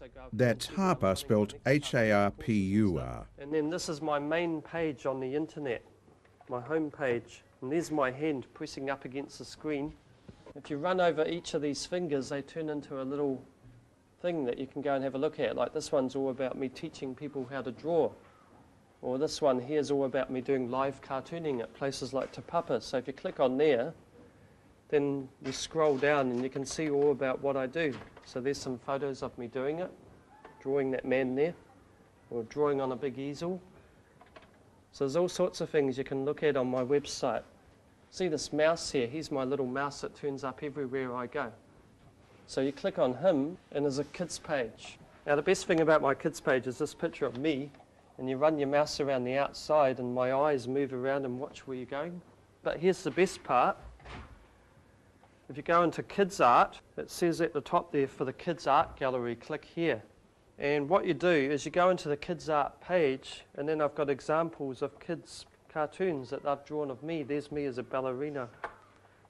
also go up. That's Harpur, spelled Harpur. And then this is my main page on the internet, my home page. And there's my hand pressing up against the screen. If you run over each of these fingers, they turn into a little thing that you can go and have a look at. Like this one's all about me teaching people how to draw. Or this one here is all about me doing live cartooning at places like Te Papa. So if you click on there, then you scroll down and you can see all about what I do. So there's some photos of me doing it, drawing that man there, or drawing on a big easel. So there's all sorts of things you can look at on my website. See this mouse here? He's my little mouse that turns up everywhere I go. So you click on him and there's a kids page. Now the best thing about my kids page is this picture of me, and you run your mouse around the outside and my eyes move around and watch where you're going. But here's the best part. If you go into kids art, it says at the top there for the kids art gallery, click here. And what you do is you go into the kids art page, and then I've got examples of kids cartoons that they've drawn of me. There's me as a ballerina,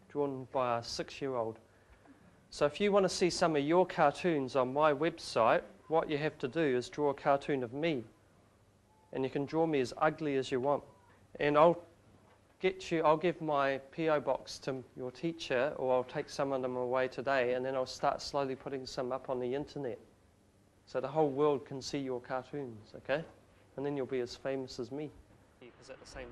drawn by a 6-year-old. So if you want to see some of your cartoons on my website, what you have to do is draw a cartoon of me. And you can draw me as ugly as you want. And I'll give my P.O. box to your teacher, or I'll take some of them away today, and then I'll start slowly putting some up on the internet. So the whole world can see your cartoons, okay? And then you'll be as famous as me.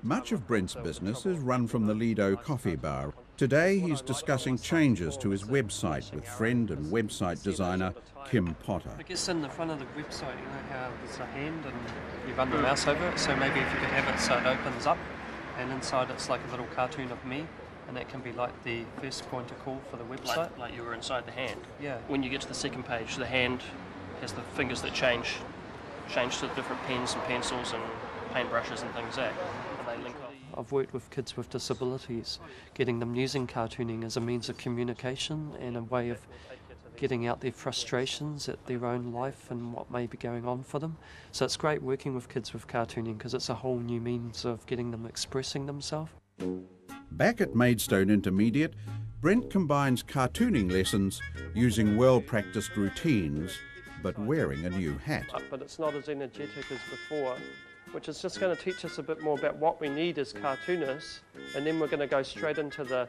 Much of Brent's business is run from the Lido Coffee Bar. Today he's discussing changes to his website with friend and website designer Kim Potter. I guess in the front of the website, you know how there's a hand and you run the mouse over it, so maybe if you could have it so it opens up, and inside it's like a little cartoon of me, and that can be like the first point of call for the website. Like you were inside the hand. Yeah. When you get to the second page, the hand has the fingers that change to different pens and pencils and paintbrushes and things like that, and they link up. I've worked with kids with disabilities, getting them using cartooning as a means of communication and a way of getting out their frustrations at their own life and what may be going on for them. So it's great working with kids with cartooning because it's a whole new means of getting them expressing themselves. Back at Maidstone Intermediate, Brent combines cartooning lessons using well-practiced routines, but wearing a new hat. But it's not as energetic as before, which is just going to teach us a bit more about what we need as cartoonists, and then we're going to go straight into the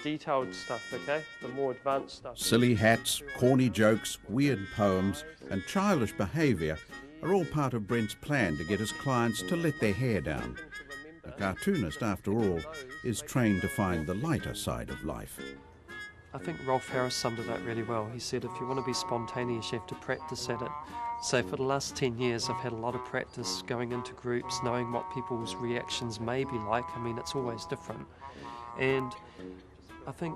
detailed stuff, okay? The more advanced stuff. Silly hats, corny jokes, weird poems, and childish behaviour are all part of Brent's plan to get his clients to let their hair down. A cartoonist, after all, is trained to find the lighter side of life. I think Rolf Harris summed it up really well. He said if you want to be spontaneous, you have to practice at it. So for the last 10 years, I've had a lot of practice going into groups, knowing what people's reactions may be like. I mean, it's always different. And I think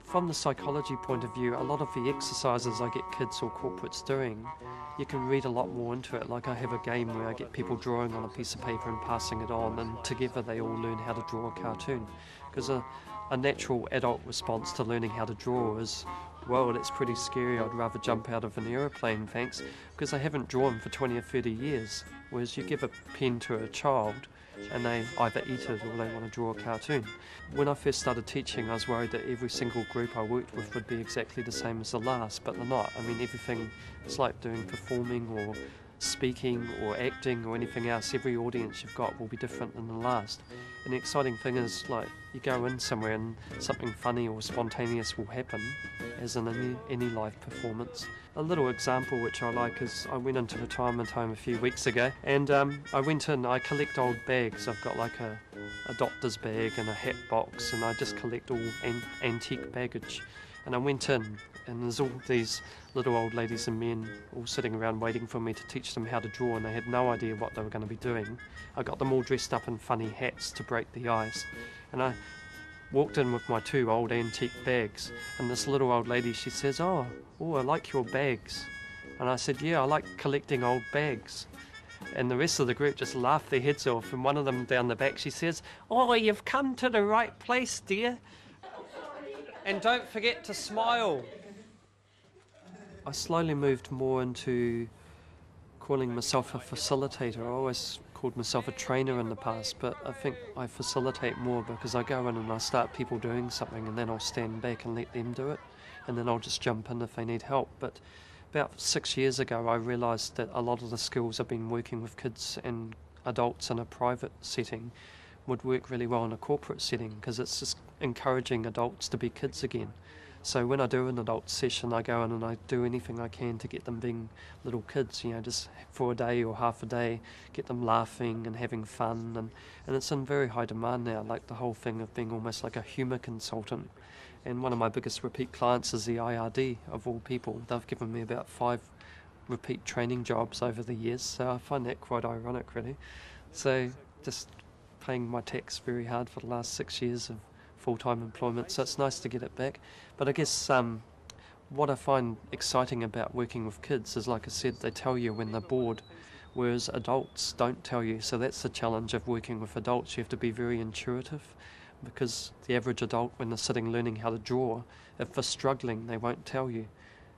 from the psychology point of view, a lot of the exercises I get kids or corporates doing, you can read a lot more into it. Like I have a game where I get people drawing on a piece of paper and passing it on, and together they all learn how to draw a cartoon. Because a natural adult response to learning how to draw is, well, it's pretty scary, I'd rather jump out of an aeroplane, thanks, because they haven't drawn for 20 or 30 years. Whereas you give a pen to a child and they either eat it or they want to draw a cartoon. When I first started teaching, I was worried that every single group I worked with would be exactly the same as the last, but they're not. I mean, everything, it's like doing performing or speaking or acting or anything else. Every audience you've got will be different than the last. And the exciting thing is, like, you go in somewhere and something funny or spontaneous will happen, as in any live performance. A little example which I like is I went into retirement home a few weeks ago, and I went in, I collect old bags. I've got like a doctor's bag and a hat box, and I just collect all antique baggage. And I went in, and there's all these little old ladies and men all sitting around waiting for me to teach them how to draw, and they had no idea what they were going to be doing. I got them all dressed up in funny hats to break the ice, and I walked in with my 2 old antique bags, and this little old lady, she says, oh, I like your bags. And I said, yeah, I like collecting old bags. And the rest of the group just laughed their heads off, and one of them down the back, she says, oh, you've come to the right place, dear. And don't forget to smile. I slowly moved more into calling myself a facilitator. I always called myself a trainer in the past, but I think I facilitate more because I go in and I start people doing something, and then I'll stand back and let them do it, and then I'll just jump in if they need help. But About 6 years ago, I realised that a lot of the skills I've been working with kids and adults in a private setting would work really well in a corporate setting, because it's just encouraging adults to be kids again. So when I do an adult session, I go in and I do anything I can to get them being little kids, just for a day or half a day, get them laughing and having fun, and it's in very high demand now, like the whole thing of being almost like a humour consultant. And one of my biggest repeat clients is the IRD, of all people. They've given me about 5 repeat training jobs over the years, so I find that quite ironic, really. So just paying my tax very hard for the last 6 years of full-time employment, so it's nice to get it back. But I guess what I find exciting about working with kids is, like I said, they tell you when they're bored, whereas adults don't tell you. So that's the challenge of working with adults. You have to be very intuitive, because the average adult, when they're sitting learning how to draw, if they're struggling, they won't tell you.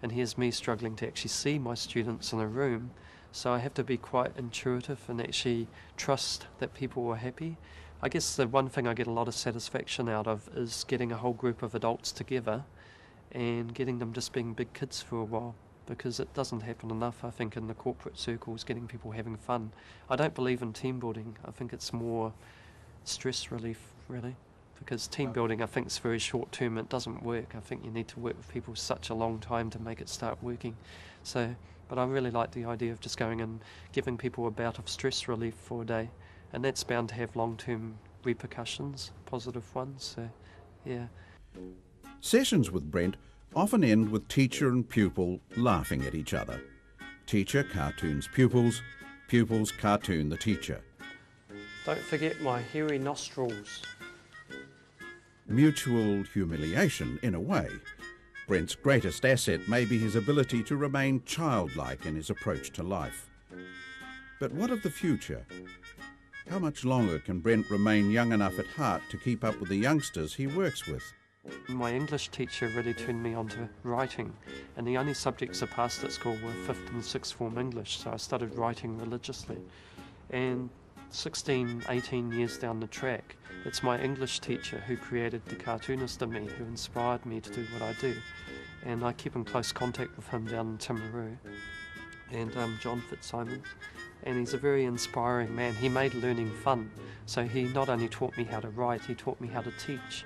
And here's me struggling to actually see my students in a room, so I have to be quite intuitive and actually trust that people are happy. I guess the one thing I get a lot of satisfaction out of is getting a whole group of adults together and getting them just being big kids for a while, because it doesn't happen enough, I think, in the corporate circles, getting people having fun. I don't believe in team building. I think it's more stress relief, really, because team building, I think, is very short term. It doesn't work. I think you need to work with people such a long time to make it start working. But I really like the idea of just going and giving people a bout of stress relief for a day. And that's bound to have long-term repercussions, positive ones, so yeah. Sessions with Brent often end with teacher and pupil laughing at each other. Teacher cartoons pupils, pupils cartoon the teacher. Don't forget my hairy nostrils. Mutual humiliation, in a way. Brent's greatest asset may be his ability to remain childlike in his approach to life. But what of the future? How much longer can Brent remain young enough at heart to keep up with the youngsters he works with? My English teacher really turned me on to writing, and the only subjects I passed at school were 5th and 6th form English, so I started writing religiously. And 16, 18 years down the track, it's my English teacher who created the cartoonist in me, who inspired me to do what I do. And I keep in close contact with him down in Timaru, and John Fitzsimons. And he's a very inspiring man. He made learning fun. So he not only taught me how to write, he taught me how to teach.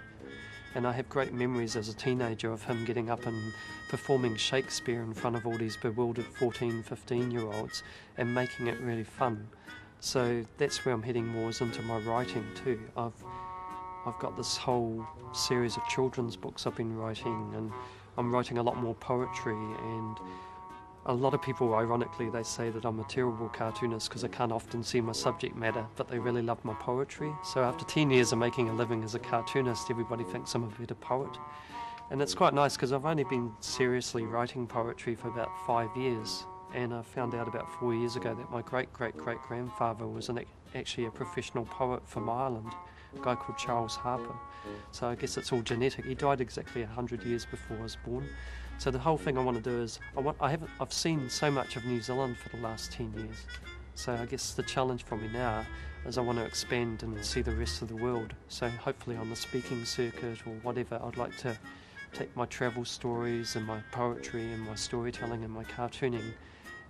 And I have great memories as a teenager of him getting up and performing Shakespeare in front of all these bewildered 14, 15-year-olds and making it really fun. So that's where I'm heading more, is into my writing too. I've got this whole series of children's books I've been writing, and I'm writing a lot more poetry, and a lot of people, ironically, they say that I'm a terrible cartoonist because I can't often see my subject matter, but they really love my poetry. So after 10 years of making a living as a cartoonist, everybody thinks I'm a better poet. And it's quite nice, because I've only been seriously writing poetry for about 5 years, and I found out about 4 years ago that my great-great-great-grandfather was actually a professional poet from Ireland, a guy called Brent Harpur. So I guess it's all genetic. He died exactly 100 years before I was born. So the whole thing I want to do is, I've seen so much of New Zealand for the last 10 years. So I guess the challenge for me now is I want to expand and see the rest of the world. So hopefully on the speaking circuit or whatever, I'd like to take my travel stories and my poetry and my storytelling and my cartooning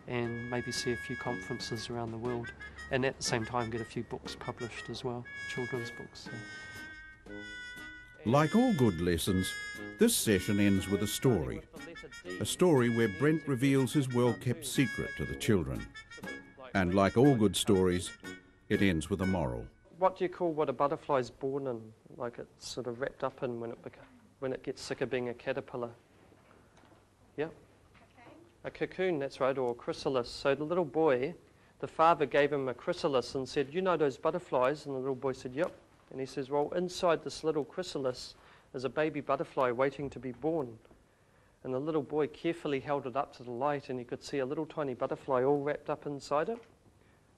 and maybe see a few conferences around the world, and at the same time get a few books published as well, children's books. So. Like all good lessons, this session ends with a story where Brent reveals his well-kept secret to the children. And like all good stories, it ends with a moral. What do you call what a butterfly's born in? Like it's sort of wrapped up in when it gets sick of being a caterpillar. Yep. A cocoon, that's right, or a chrysalis. So the little boy, the father gave him a chrysalis and said, "You know those butterflies?" And the little boy said, "Yep." And he says, "Well, inside this little chrysalis is a baby butterfly waiting to be born." And the little boy carefully held it up to the light, and he could see a little tiny butterfly all wrapped up inside it.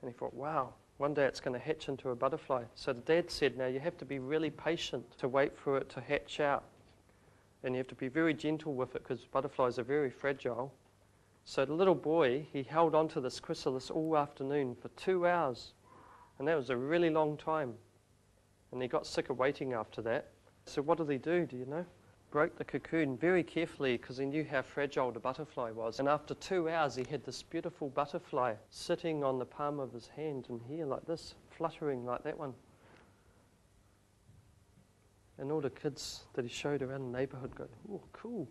And he thought, wow, one day it's going to hatch into a butterfly. So the dad said, now you have to be really patient to wait for it to hatch out. And you have to be very gentle with it, because butterflies are very fragile. So the little boy, he held on to this chrysalis all afternoon for 2 hours. And that was a really long time. And he got sick of waiting after that. So what did he do you know? broke the cocoon very carefully because he knew how fragile the butterfly was. And after 2 hours, he had this beautiful butterfly sitting on the palm of his hand and here like this, fluttering like that one. And all the kids that he showed around the neighbourhood go, oh, cool.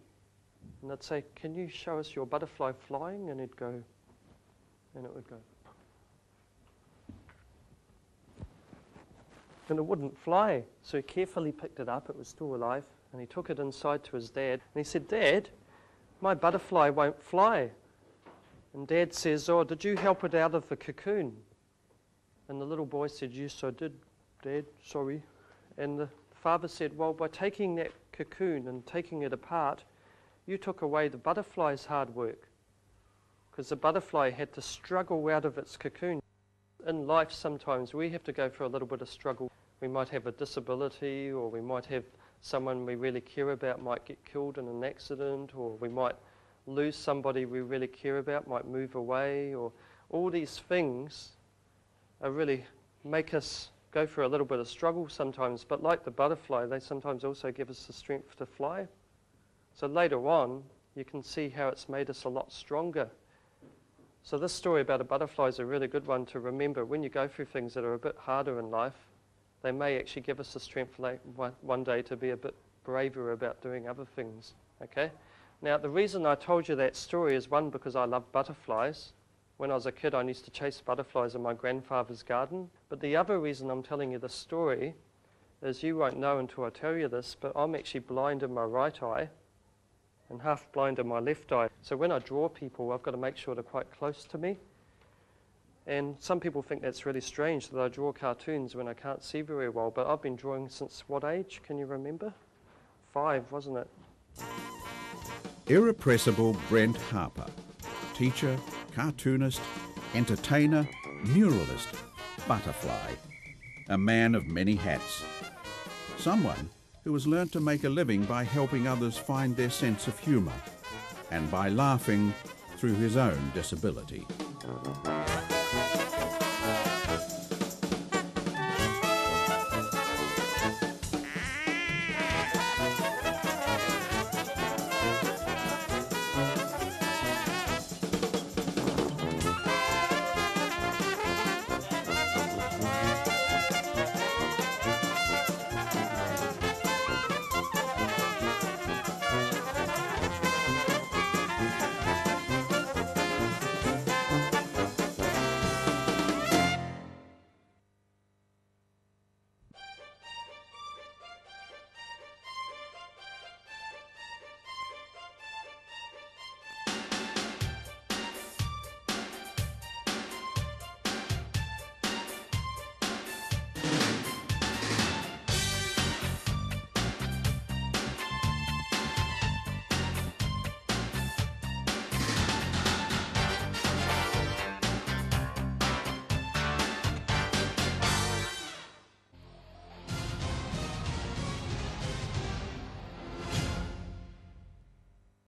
And they'd say, can you show us your butterfly flying? And he'd go, and it would go. And it wouldn't fly. So he carefully picked it up, it was still alive, and he took it inside to his dad. And he said, Dad, my butterfly won't fly. And Dad says, oh, did you help it out of the cocoon? And the little boy said, yes, I did, Dad, sorry. And the father said, well, by taking that cocoon and taking it apart, you took away the butterfly's hard work. Because the butterfly had to struggle out of its cocoon. In life, sometimes we have to go through a little bit of struggle. We might have a disability, or we might have someone we really care about might get killed in an accident, or we might lose somebody we really care about, might move away, or all these things are really make us go through a little bit of struggle sometimes. But like the butterfly, they sometimes also give us the strength to fly. So later on, you can see how it's made us a lot stronger. So this story about a butterfly is a really good one to remember. When you go through things that are a bit harder in life, they may actually give us the strength one day to be a bit braver about doing other things. Okay? Now, the reason I told you that story is, one, because I love butterflies. When I was a kid, I used to chase butterflies in my grandfather's garden. But the other reason I'm telling you this story is, you won't know until I tell you this, but I'm actually blind in my right eye and half blind in my left eye. So when I draw people, I've got to make sure they're quite close to me. And some people think that's really strange that I draw cartoons when I can't see very well, but I've been drawing since what age? Can you remember? 5, wasn't it? Irrepressible Brent Harpur, teacher, cartoonist, entertainer, muralist, butterfly, a man of many hats. Someone who has learnt to make a living by helping others find their sense of humour and by laughing through his own disability.